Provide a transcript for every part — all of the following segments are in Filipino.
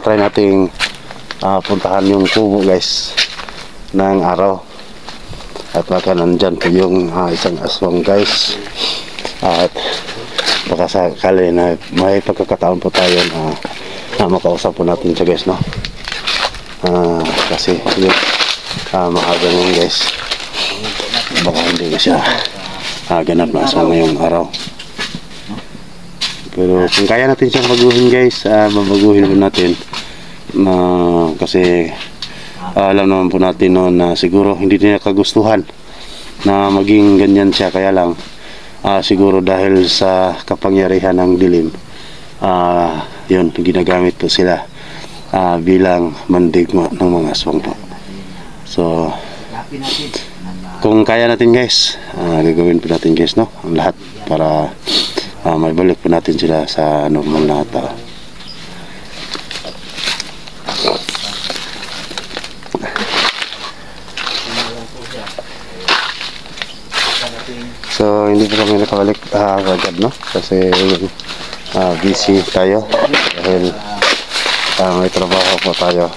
try nating puntahan yung kubo guys ng araw. At baka nandyan po yung isang aswang guys. At baka sakali na may pagkakataon po tayo na makausap po natin siya guys, no? Kasi yun, maaga ngayon guys. Baka hindi siya ganap na aswang ngayong araw. Pero kung kaya natin siyang baguhin guys, babaguhin po natin. Kasi alam naman po natin no, na siguro hindi niya kagustuhan na maging ganyan siya. Kaya lang siguro dahil sa kapangyarihan ng dilim, yun, ginagamit po sila bilang mandigma ng mga aswang po. So kung kaya natin guys, gagawin po natin guys, no, ang lahat para may balik po natin sila sa normal na tao. So hindi po kami nakabalik agad, no, kasi busy tayo dahil may trabaho po tayo.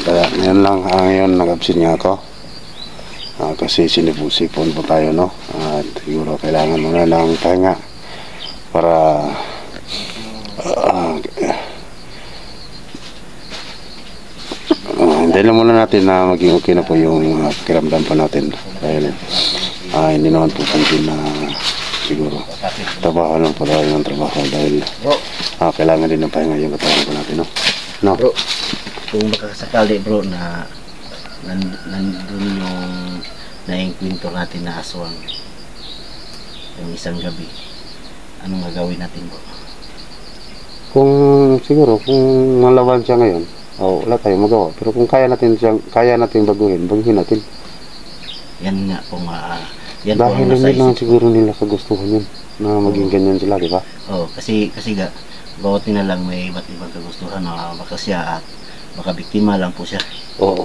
Kaya ngayon lang, ngayon nag-absent nga ako kasi sinipon po tayo, no, at siguro kailangan muna ng pahinga para hintayin lang muna natin na maging okay na po yung kiramdam po natin dahil hindi naman po pwede na siguro trabaho lang po tayo ng trabaho dahil kailangan din ng pahinga yung katawan po natin, no? Bro, kung makasakali bro na nandun yung na-encounter natin na aswang yung isang gabi, anong gagawin natin bro? Kung siguro kung malawan siya ngayon, wala tayong magawa. Pero kung kaya natin baguhin natin. Yan nga po yan dahil po hindi lang siguro nila kagustuhan yun na maging ganyan sila, di ba? Kasi bawat nila lang may iba't ibang kagustuhan na baka siya at baka biktima lang po siya. Oo.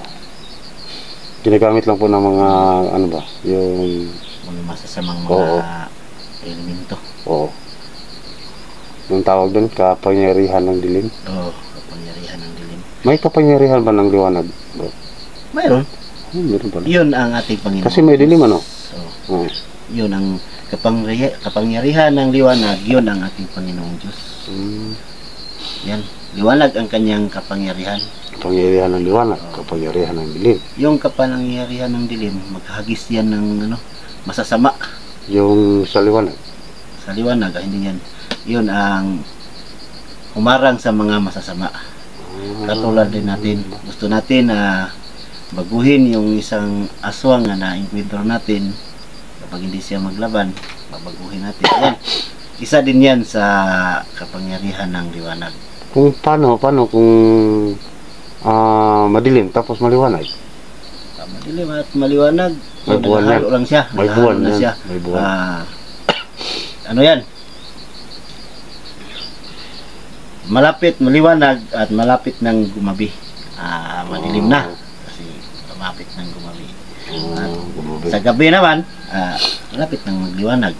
Ginagamit lang po ng mga ano ba, yung mga masasamang mga elemento. Oo. Yung tawag doon, kapangyarihan ng dilim. Kapangyarihan ng dilim. May kapangyarihan ba ng liwanag, bro? Mayroon. Meron pala. Yun ang ating Panginoon. Kasi may dilim, ano? Yun ang kapangyarihan ng liwanag, yun ang ating Panginoong Diyos. Yan, liwanag ang kanyang kapangyarihan. Kapangyarihan ng liwanag, kapangyarihan ng dilim. Yung kapangyarihan ng dilim, maghagis yan ng masasama. Yung sa liwanag? Sa liwanag, hindi yan. Yun ang humarang sa mga masasama. Katulad din natin, gusto natin na baguhin yung isang aswang na na-encounter natin. Kapag hindi siya maglaban, babaguhin natin. Yan. Isa din yan sa kapangyarihan ng liwanag. Kung paano kung madilim tapos maliwanag? Madilim at maliwanag, may buwan yan. Lang siya. May buwan na siya. May buwan. Ano yan? Malapit, maliwanag at malapit ng gumabi. Madilim na. Kasi malapit ng gumabi. Sa gabi naman, malapit ng magliwanag.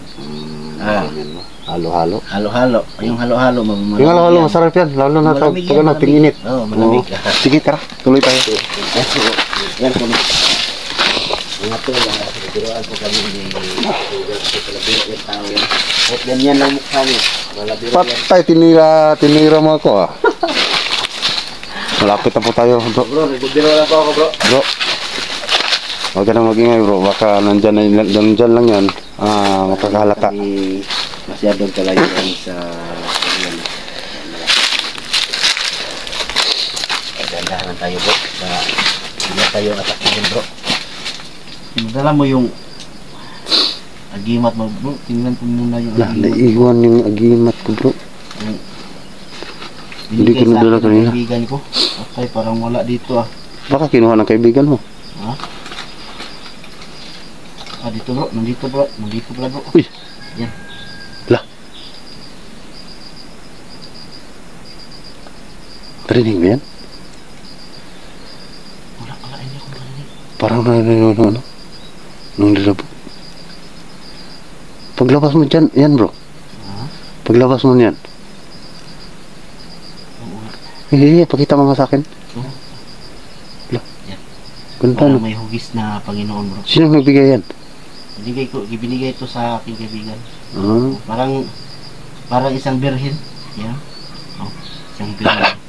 Halo-halo. Halo-halo. Yung halo-halo, yung halo-halo masarap yan. Lalo na pag tinginit. Malamig. Sige, tara. Tuloy tayo. Yan po. Mga to, nagbiruan po kami ni Kalabiro yung tao yan. At ganyan lang mukha niya. Patay, tinira mo ako Malapit na po tayo, bro. Bro, nagbibiro lang po ako, bro. Bro, huwag ka na magingay, bro. Baka nandyan lang yan. Makakahalata. Masyadong kalayuan sa dahan-dahan tayo, bro. Hindi tayo atakin, bro. Dala mo yung agimat mo, bro. Tingnan ko muna yung agimat. Naiwan yung agimat ko, bro. Hindi ko nadala kanina. Kaibigan ko. Okay, parang wala dito Baka kinuha ng kaibigan mo. Dito, bro. Nandito, bro. Nandito pala, bro. Uy. Yan. Lah. Narinig mo yan? Wala, hindi ako narinig. Parang narinig nung nilabo. Paglabas mo dyan, yan, bro. Paglabas mo yan. Hindi, pakita mo nga sa akin. Oh. Wala. Yan. Ganda, Para no? may hugis na Panginoon, bro. Sino nagbigay yan? Ibinigay ito sa aking kaibigan. Ah, Parang isang birhen. Yan. Oh, isang birhen.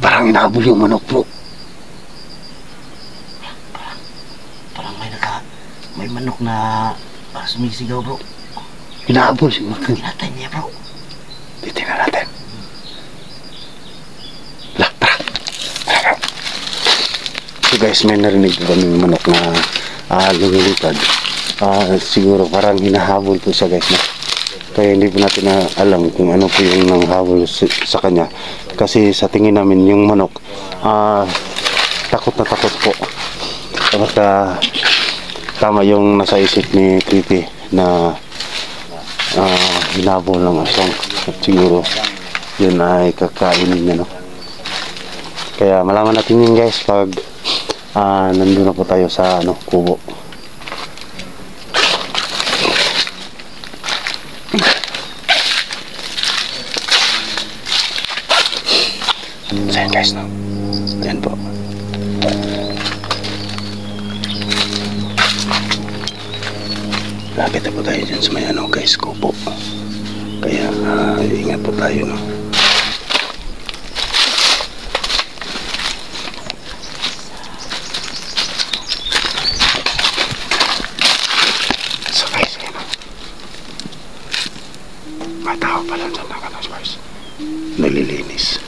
parang inaabol yung manok, bro. Parang may manok na sumisigaw, bro. Inaabol siguro. Tinatay niya, bro. Titingnan natin. Lah, tara. Tara. So guys, may narinig ko kami manok na lumilipad. Siguro parang hinahabol ko siya, guys. Kaya hindi po natin na alam kung ano po yung nanghabol sa kanya. Kasi sa tingin namin yung manok, takot na takot po. Basta tama yung nasa isip ni Titi na hinabol ng aswang. At siguro yun ay kakainin niya, no? Kaya malaman natin yun, guys, pag nandun na po tayo sa kubo. So yun, guys, no? Ayan po. Lapit na po tayo dyan sa may guys, kubo. Kaya ingat po tayo, no? So guys, ayan, no? May tao pala dyan na guys. Naglilinis.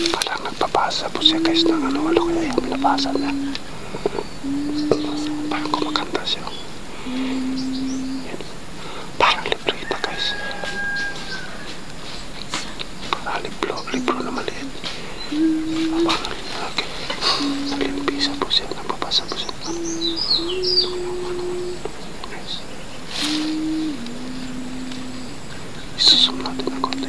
Parang nagpapasa po siya, guys, ng ano kaya yung pinapasa niya. Parang kumakanta siya. Yan. Parang librita, guys. Parang libro na maliit. Parang okay. Nalimpisa po siya, nagpapasa po siya. Guys. Isusum natin ang konti.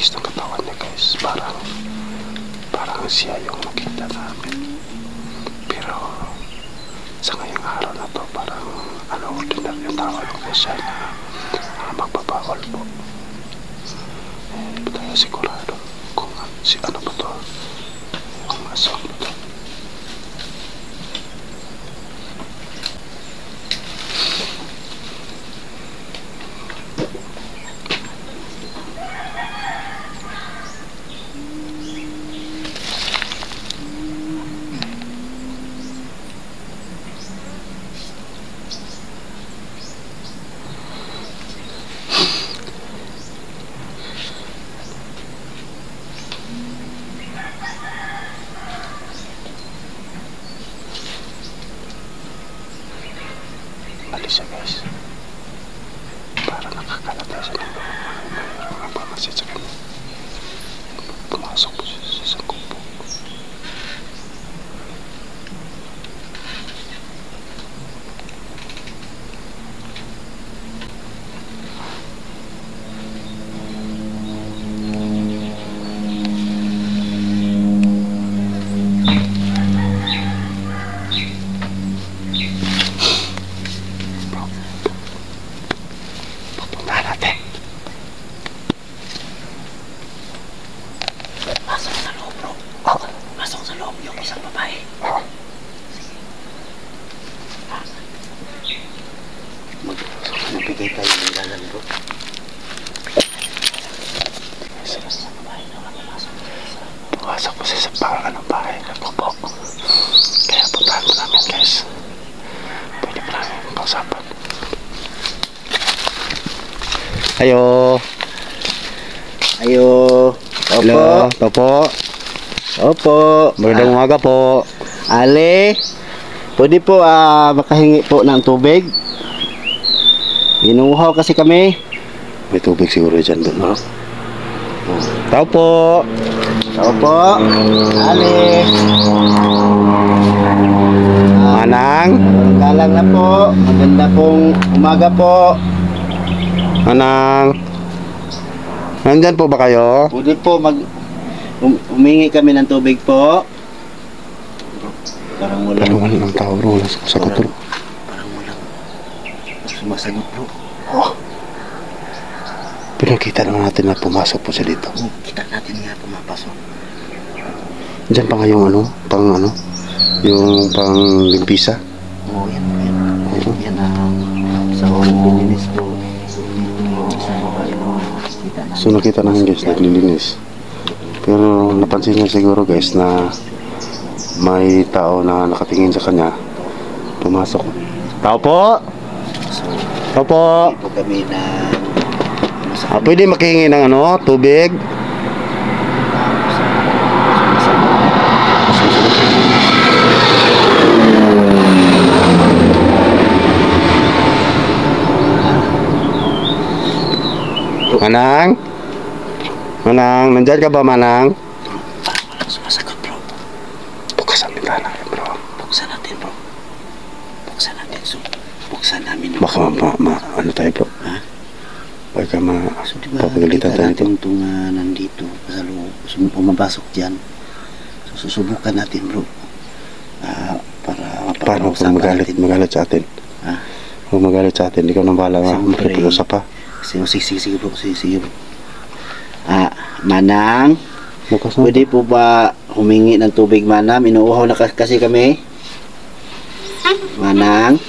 Ng katawan niya, guys, parang siya yung nakita namin, pero sa ngayong araw na to parang ordinary yung tawag ko siya na magpapawal po. Hindi pa tayo sigurado kung ano ba to, kung aswang ba to. Alis siya, guys. Para nakakalatay siya ng mayroong nagpamasid sa kanya. Pumasok po siya sa isang kubo. Magbigay tayo ng dalan, bro. Pumasok po siya sa bahay na po. Kaya puntahan po namin, guys. Pwede pa namin Sapa. Ayo. Ayo. Hello. Opo. Opo. Magandang umaga po. Ale, pwede po makahingi po ng tubig? Inuuhaw kasi kami. May tubig siguro dyan doon, no? Tao po. Opo. Ale. Manang. Galang na po. Maganda pong umaga po. Manang. Nandyan po ba kayo? Pwede po humingi kami ng tubig po. Parang wala. Pero wala ng tao bro. Wala sagot bro. Parang walang sumasagot bro. Pero kita naman natin na pumasok po siya dito. Kita natin nga pumapasok. Diyan pa nga yung yung pang limpisa. Oo, yan. Yan ang sa Pilipinas po. Sa babae mo. Kita natin. So nakita namin guys, naglilinis. Pero napansin niya siguro guys na may tao na nakatingin sa kanya. Pumasok. Tao po! So, Tao po! hindi po kami na Pwede makihingi ng tubig? Manang? Manang, nandyan ka ba Manang? Walang sumasagot bro. Bukas ang bintana bro. Buksan natin bro. Buksan natin. So, buksan namin. Baka ano tayo bro? Ha? Baka So, diba, papagalitan kita tayo natin dito. itong nandito sa loob. Pumapasok dyan. So, susubukan natin bro. Para Paano kung mapapausapan natin. magalit sa atin? Ha? Kung magalit sa atin, ikaw nang bahala nga. Siyempre. Makikiusap pa. Sige bro. Sige bro. Manang, Bukas na. pwede po ba humingi ng tubig manang? Inuuhaw na kasi kami. Manang.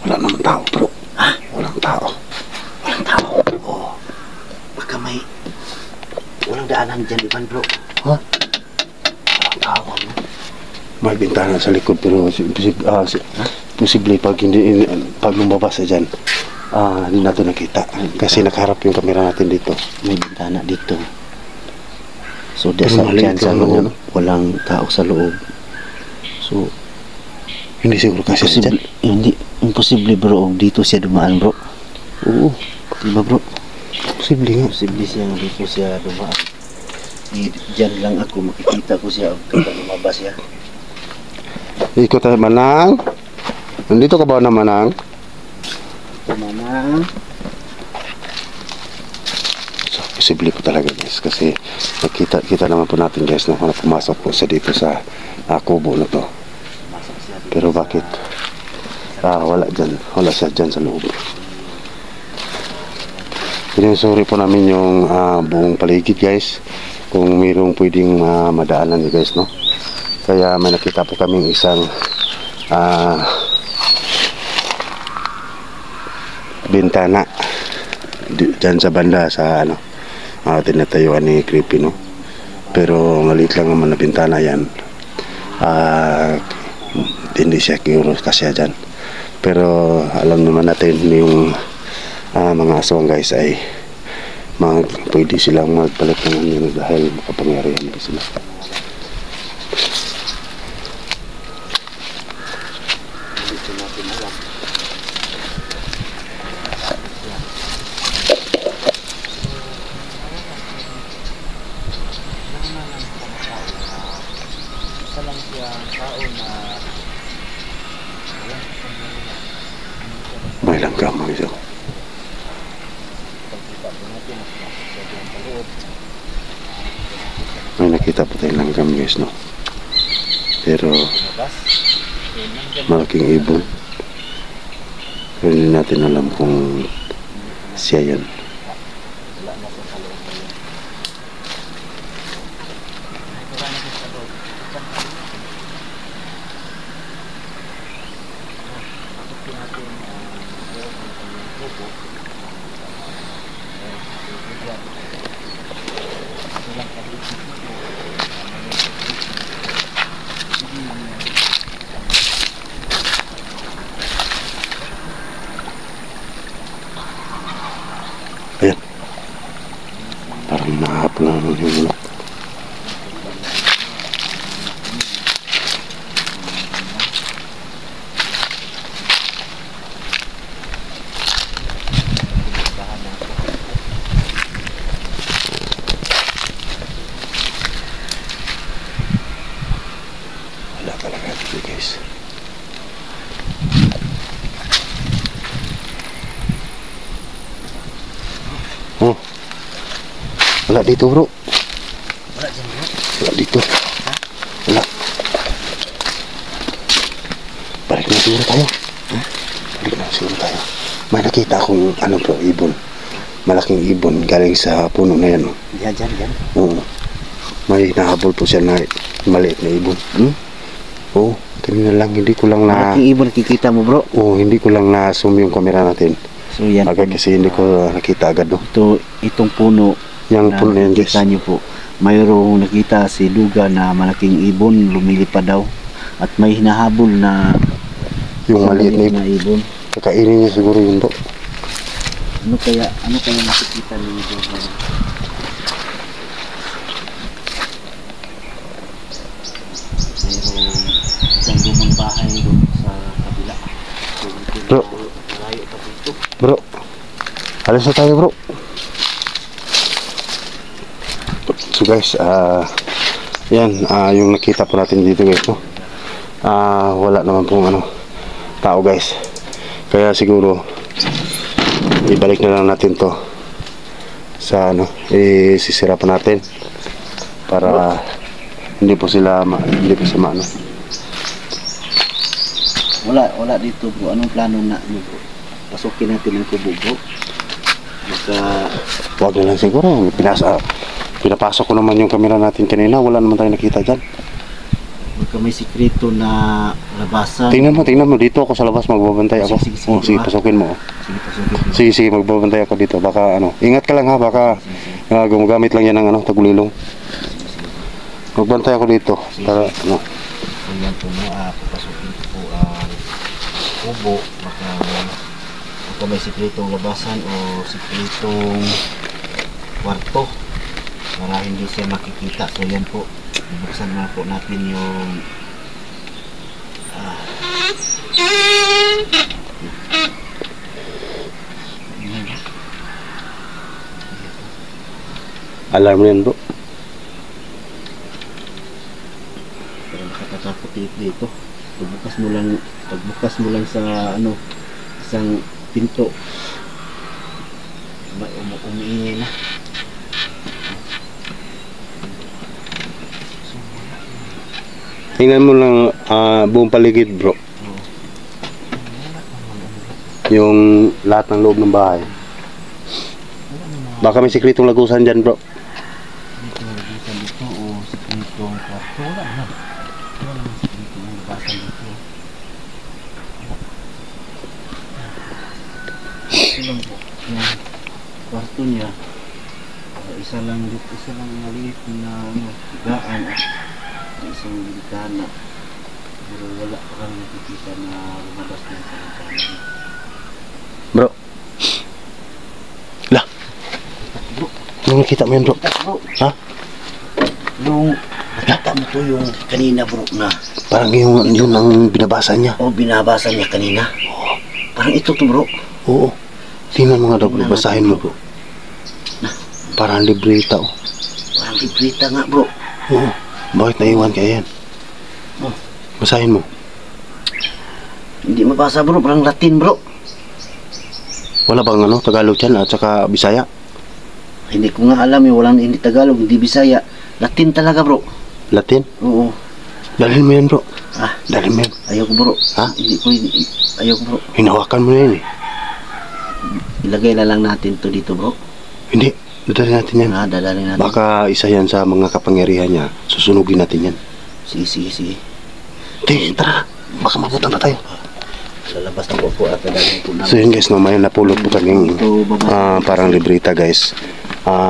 Wala naman tao bro. Ha? Walang tao. Walang tao. Oo. Baka may walang daanan dyan iban bro. Ha? Walang tao. May bintana sa likod pero posible pag lumabas na dyan, hindi natin nakita. Kasi nakaharap yung camera natin dito. May bintana dito. So, Pero sa maliit dyan sa lang naman loob, walang tao sa loob. So, Hindi siguro kasi dyan. imposible bro, dito siya dumaan bro. Oo, Diba bro? posible nga. Posible siya dito siya dumaan. Diyan lang ako, makikita ko siya kapag lumabas siya. Ikot tayo Manang. Nandito ka ba na Manang? Manang. So, posible po talaga guys. Kasi kita naman po natin guys na pumasok po sa dito sa kubo na to. Masok siya dito. Pero bakit? Wala dyan. Wala siya dyan sa loob. Sorry po namin yung buong paligid guys. Kung mayroong pwedeng madaanan nyo guys, no? Kaya may nakita po kaming isang bintana dyan sa banda sa tinatayuan ni Creepy, no? Pero maliit lang naman na bintana yan. Hindi siya curious kasi dyan. Pero alam naman natin yung mga aswang guys ay pwede silang magpalit ng ano dahil makapangyarihan na sila. May langgam mga iso. May nakita po tayong langgam guys, no? Pero malaking ibon. Pero hindi natin alam kung siya yan. Wala dito bro. Wala dyan bro. Wala dito. Wala. Balik na siguro tayo. Balik na siguro tayo. May nakita akong ano bro, ibon. Malaking ibon galing sa puno na yan. Oh. Dyan. Oo. May nahabol po siya na maliit na ibon. Oo. Kanina lang, hindi ko lang na... Malaking ibon nakikita mo bro. Oo, hindi ko lang na-zoom yung camera natin. So yan. Agad kasi hindi ko nakita agad. No? Itong puno. Yung na puno na yan, guys. nakita niyo po. Mayroong nakita si Duga na malaking ibon lumilipad daw. At may hinahabol na Yung maliit na ibon. ibon. Kakainin niya siguro yun bro. Ano kaya nakikita ni Duga? Isang lumang bahay doon sa kabila. Bro. Malayo pa dito. Bro. Alis na tayo bro. So guys, yan, yung nakita po natin dito guys, no? Wala naman pong tao guys. Kaya siguro ibalik na lang natin to sa isisira pa natin para hindi po sila Wala dito bro. Anong plano na bro? Pasukin natin ang kubo bro. Baka wag na lang siguro. Pinapasok ko naman yung camera natin kanina. Wala naman tayo nakita dyan. may sikreto na labasan. Tingnan mo. Dito ako sa labas magbabantay ako. Sige, pasukin mo. Sige, magbabantay ako dito. Baka ingat ka lang ha. Baka gumagamit lang yan ng tagulilong. Magbantay ako dito. Para Ayan po mo, papasukin ko po ang kubo. Baka may sikretong labasan o sikretong kwarto para hindi siya makikita. So yan po, bubuksan na po natin yung alarm yan bro. pero nakakatakot dito. Pagbukas mo lang sa isang pinto, may umiingay na. Tingnan mo lang buong paligid bro. Yung lahat ng loob ng bahay. Baka may sikretong lagusan dyan bro. Dito o sikretong kwarto. Wala naman sikretong labasan dito. Ito lang po yung kwarto niya. Isa lang maliit na higaan at isang bintana. Pero wala pa kang nakikita na lumabas na sa bintana. Bro. Lah. Bro. Yung nakita mo yun bro? Bro. Ha? Yung nakita mo to yung kanina bro na. Parang yun ang binabasa niya. O binabasa niya kanina. Parang ito to bro. Oo. Tingnan mo nga daw bro. Basahin mo bro. Parang libreta oh. Parang libreta nga bro. Oo. Bakit naiwan kaya yan? Basahin mo. Hindi mabasa bro. Parang Latin bro. Wala bang Tagalog dyan at saka Bisaya? Hindi ko nga alam yung walang hindi Tagalog, hindi Bisaya. Latin talaga bro. Latin? Oo. Dalhin mo yan bro. Dalhin mo yan. Ayaw ko bro. Ha? Ayaw ko bro. Hinawakan mo na yan eh. Ilagay na lang natin to dito bro. Hindi. Dadalhin natin yan. Dadalhin natin. Baka isa yan sa mga kapangyarihan niya. Susunugin natin yan. Sige. Tara. Baka mabutan na tayo. Lalabas na po at dadalhin po namin. So yun guys, may napulot po kaming parang libreta guys.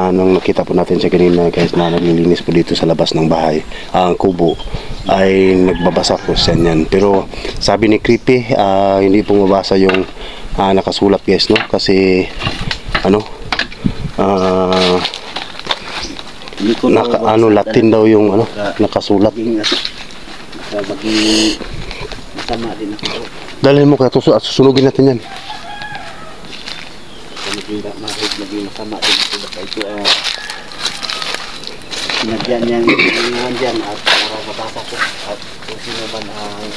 Nung nakita po natin siya kanina guys na naglilinis po dito sa labas ng bahay, ang kubo ay nagbabasa po siya yan. Pero sabi ni Creepy, hindi po mabasa yung nakasulat guys, no? Kasi Latin daw yung nakasulat. Maging masama din ako. Dalhin mo kaya at susunugin natin yan. Maging masama din ako. Ito sinadyan niyang iniwan dyan at para mabasa ko at kung sino man ang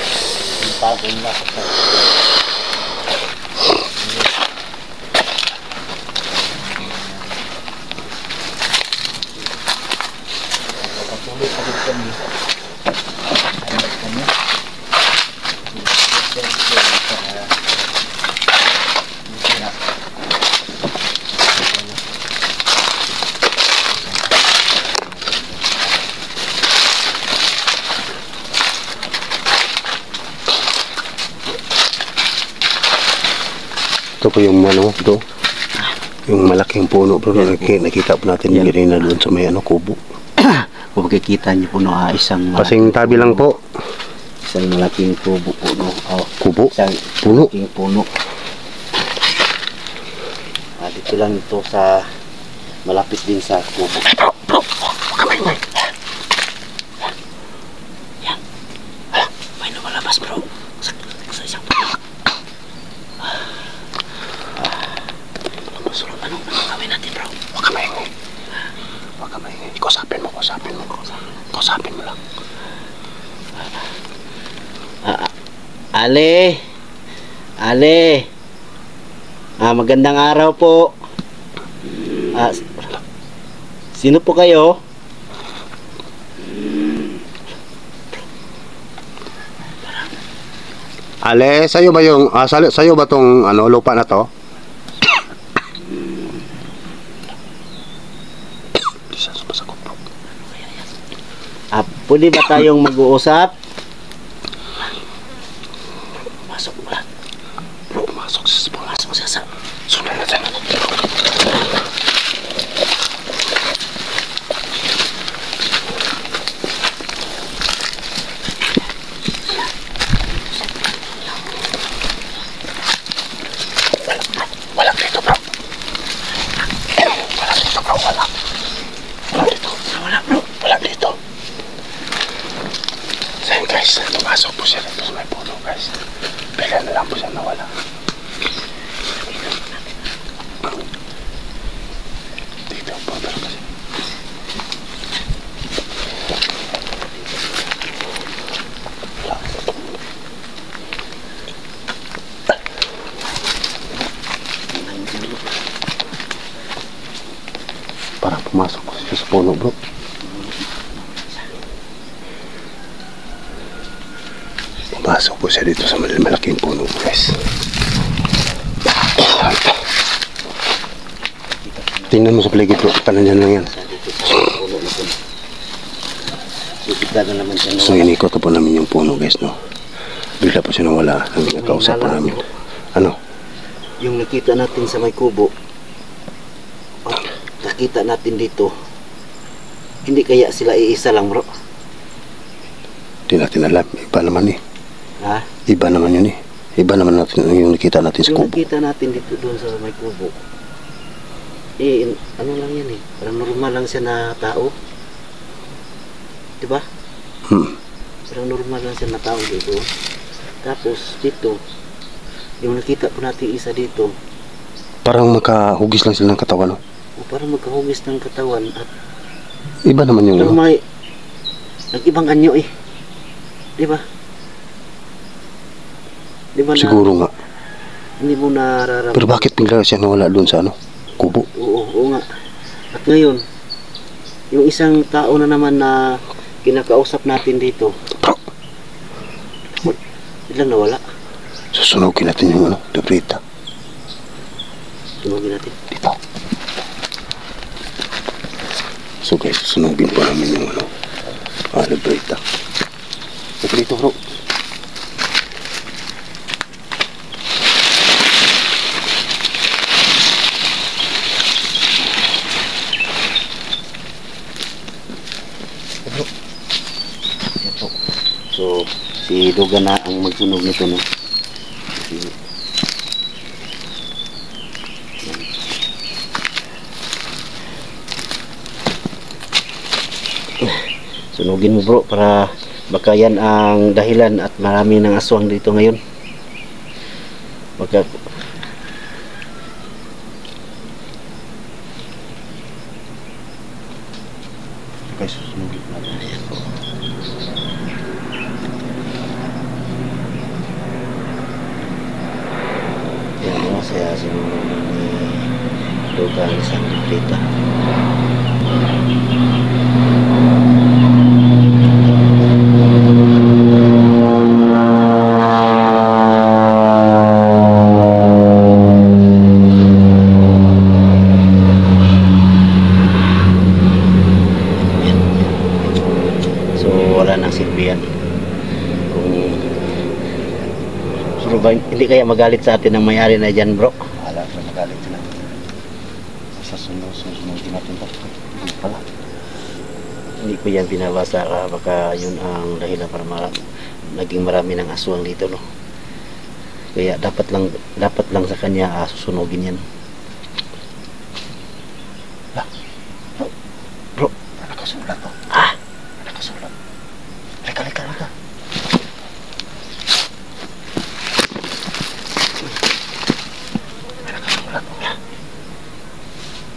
pagong nasa Ito po yung ano, ito. Yung malaking puno bro, nakita po natin yung ganina doon sa may ano, kubo. Kung makikita niyo po, no, isang Kasing tabi lang po. isang malaking kubo po, no. Kubo? Isang Puno? malaking puno. Dito lang ito sa malapit din sa kubo. Bro, kamay mo. Yan. Hala, may lumalabas bro. Sa isang puno. Anong gawin natin bro? Huwag ka maingay. Huwag ka maingay. Kusapin mo, kusapin mo. Kusapin mo lang. Ale! Ale! Magandang araw po. Sino po kayo? Ale, sa'yo ba yung, sa'yo ba tong ano, lupa na to? Pwede ba tayong mag-uusap? Masok mo lang. Bro, pumasok Sa sundan natin. Wala dito bro. Wala dito bro, wala. Wala dito. Wala bro. Wala dito. So yun guys, pumasok po siya dito sa may puno guys. Bigla na lang po siya nawala. Dito po pero kasi. Parang pumasok po siya sa puno bro. Pumasok po siya dito sa malaking puno guys. Tingnan mo sa paligid bro, tanan dyan lang yan. So inikot po namin yung puno guys, no. Bigla po siya nawala, nagkausap po namin. Ano? Yung nakita natin sa may kubo, nakita natin dito, hindi kaya sila iisa lang bro? Hindi natin alam, iba naman eh. Ha? Iba naman yun eh. Iba naman natin yung nakita natin sa Yung kubo. nakita natin dito doon sa may kubo, ano lang yan eh, parang normal lang siya na tao. Diba? Parang normal lang siya na tao dito. Tapos dito, yung nakita po natin isa dito, Parang makahugis lang sila ng katawan, no? parang magkahugis ng katawan at Iba naman yung pero ano. may nag-ibang anyo eh. Diba? Diba na, Siguro nga. hindi mo nararamdaman. Pero bakit bigla siya nawala doon sa ano? Kubo? Oo nga. At ngayon, yung isang tao na naman na kinakausap natin dito, Bro, biglang nawala. susunogin natin yung ano, Debrita. Sunugin natin. Dito. So guys, susunogin po namin yung ano, Debrita. Debrita bro. Ito. So, si Duga na ang magsunog nito, no? Sunugin mo bro para baka yan ang dahilan at marami ng aswang dito ngayon. Baka Guys, susunogin natin. ayan po. Yan mo, saya sinunod ni Duga ang isang Debrita. So wala nang silbihan. Kung hindi kaya magalit sa atin ang may-ari na dyan bro. galing sila. Sa sunod natin to. Hindi pala. Hindi ko yan binabasa, baka yun ang dahilan para naging marami ng aswang dito, no. Kaya dapat lang sa kanya susunugin yan. Bro, Ano kasulat to? Ano kasulat? Lika.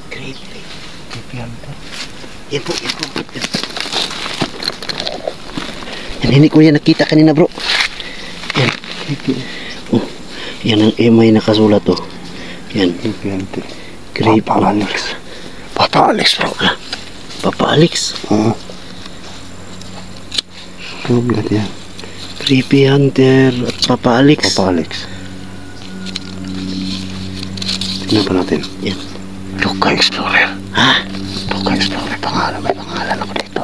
creepy. Kipian to. Yan po. Yan, hindi ko yan nakita kanina, bro. Yan. Oh, yan ang may nakasulat, oh. Yan. Kipian to. Creepy. Papa Alex bro. Papa Alex. Oo. Ano yan? Creepy Hunter at Papa Alex. Papa Alex. Tingnan pa natin. Yan. Luka Explorer. Ha? Luka Explorer. May pangalan ako dito.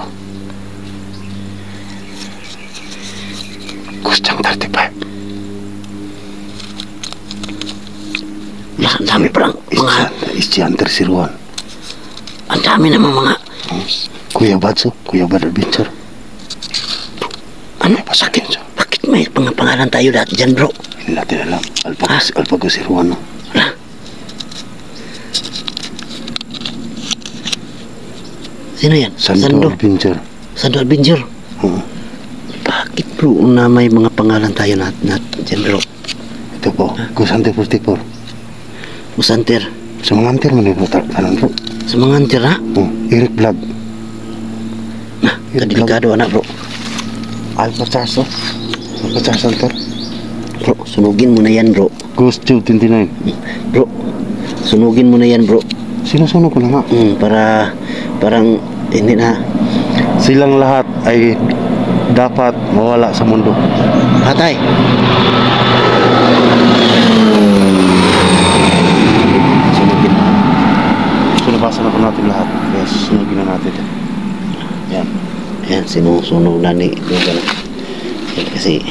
Gustang 35. Yan, ang dami parang mga... Isti Hunter 01. Ang dami naman mga... Kuya Badso. Kuya Bad Adventure. Ano? Pasakin siya. Bakit may pangalan tayo dati dyan, bro? Hindi natin alam. Alpago 01 no? Wala. Sino yan? Sando Adventure. Sando Adventure. Oo. Bakit, bro, na may mga pangalan tayo na dyan, bro? Ito po. Gusante 44. Musanter. Sa mga hunter mo na tanan po. Sa mga hunter, ha? Eric Vlog. Kadelikado, anak, bro. Alpha Charso. Alpha Charso Hunter. Bro, sunugin mo na yan, bro. Ghost Tube 29. Bro, sunugin mo na yan, bro. Sinusunog ko na nga. Parang hindi na. Silang lahat ay dapat mawala sa mundo. Patay. Sunugin. Sunubasa na po natin lahat. Kaya susunugin na natin. Yan. Yan, sinusunog na ni Logan. Yan, kasi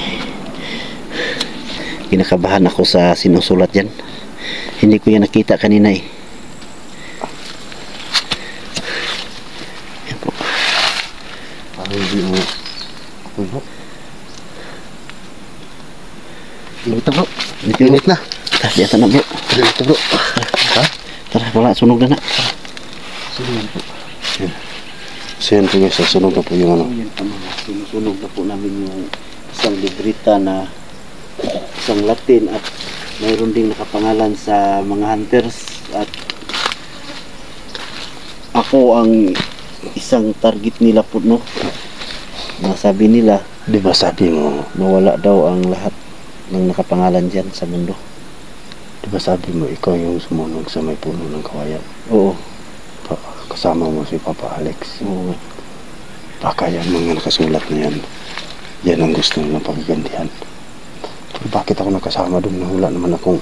kinakabahan ako sa sinusulat yan. Hindi ko yan nakita kanina, eh. Yan po. Parang hindi mo. Uy, bro. Ito bro. Init na. Tara, diyan na, bro. Ito bro. Ha? Tara, wala, sunog na na. Sunog po. Yan. So yan po guys, sunog na po yung ano. Yan pa mga sinusunog na po namin yung isang libreta na isang Latin at mayroon ding nakapangalan sa mga hunters at ako ang isang target nila po, no. Nasabi nila Di ba sabi mo, mawala daw ang lahat ng nakapangalan dyan sa mundo. di ba sabi mo ikaw yung sumunod sa may puno ng kawayan? Oo. Kasama mo si Papa Alex. Oo. Baka yan mga nakasulat na yan. Yan ang gusto nilang paggantihan. Pero bakit ako nakasama doon na wala naman akong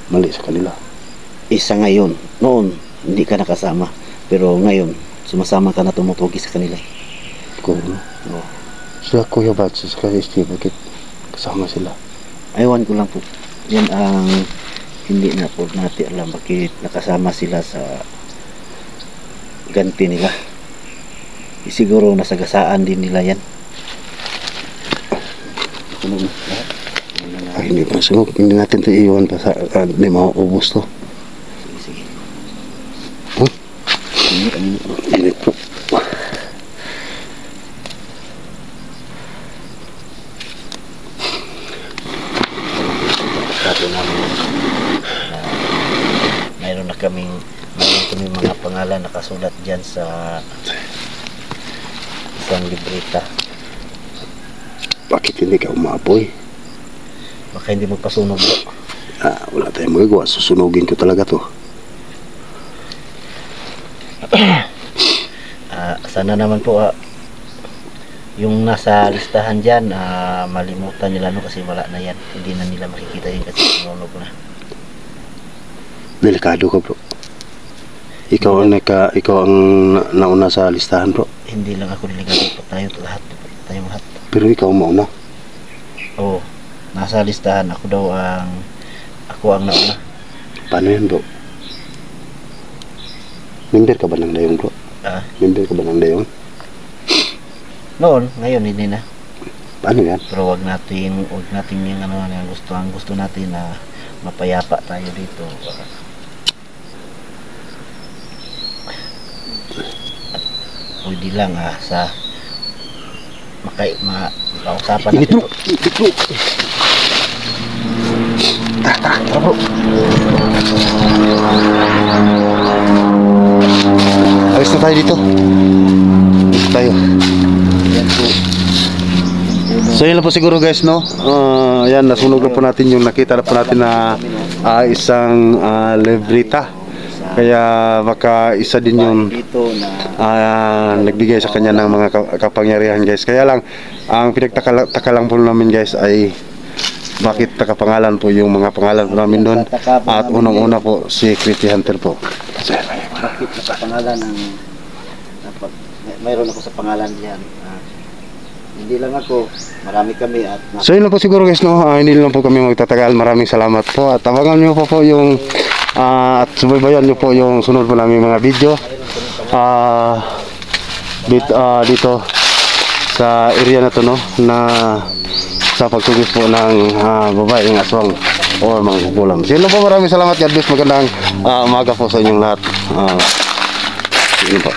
mali sa kanila? Isa ngayon, noon hindi ka nakasama, pero ngayon sumasama ka na tumutugi sa kanila. Kung Oo. sila Kuya Bats sa Steve, bakit kasama sila? Aywan ko lang po. Yan ang hindi na po natin alam bakit nakasama sila sa ganti nila. Siguro nasagasaan din nila yan. Ay, hindi pa sunog. Hindi natin ito iiwan pa sa hindi mauubos to. Sige. Huh? Ini. Init po. Sabi namin na mayroon kaming mga pangalan nakasulat dyan sa isang libreta. Bakit hindi ka umapoy? Baka hindi magpasunog, bro. Wala tayong magagawa. Susunugin ko talaga to. Sana naman po yung nasa listahan dyan malimutan nila, no, kasi wala na yan. Hindi na nila makikita yun kasi sununog na. Delikado ka bro. Ikaw ang nauna sa listahan bro. Hindi lang ako delikado po, tayo lahat. Pero ikaw mauna. Oo, nasa listahan ako ang nauna. Paano yan, bro? Member ka ba ng Dayong, bro? Ah, Member ka ba ng Dayong? noon, ngayon hindi na. Paano yan? Pero wag natin yung ano ang gusto natin na mapayapa tayo dito. Pwede lang sa makausapan Init, natin. bro! Init, bro! Tara, bro! Alis na tayo dito. Dito tayo. Yan po. So yun lang po siguro guys, no? Yan, nasunog na po natin yung nakita na po natin na isang libreta. Kaya baka isa din yung Dito na nagbigay sa kanya ng mga kapangyarihan guys. Kaya lang, ang pinagtaka lang po namin guys ay bakit nakapangalan po yung mga pangalan po namin doon. At unang-una po si Security Hunter po. bakit sa pangalan ng mayroon ako sa pangalan diyan. Hindi lang ako, marami kami at So yun lang po siguro guys, no? Hindi lang po kami magtatagal. Maraming salamat po at abangan nyo po yung at subaybayan nyo po yung sunod po namin mga video dito sa area na to, no? Na sa pagtugis po ng babaeng aswang o mga kukulam. So yun lang po, maraming salamat. God bless, magandang umaga po sa inyong lahat. Yun po.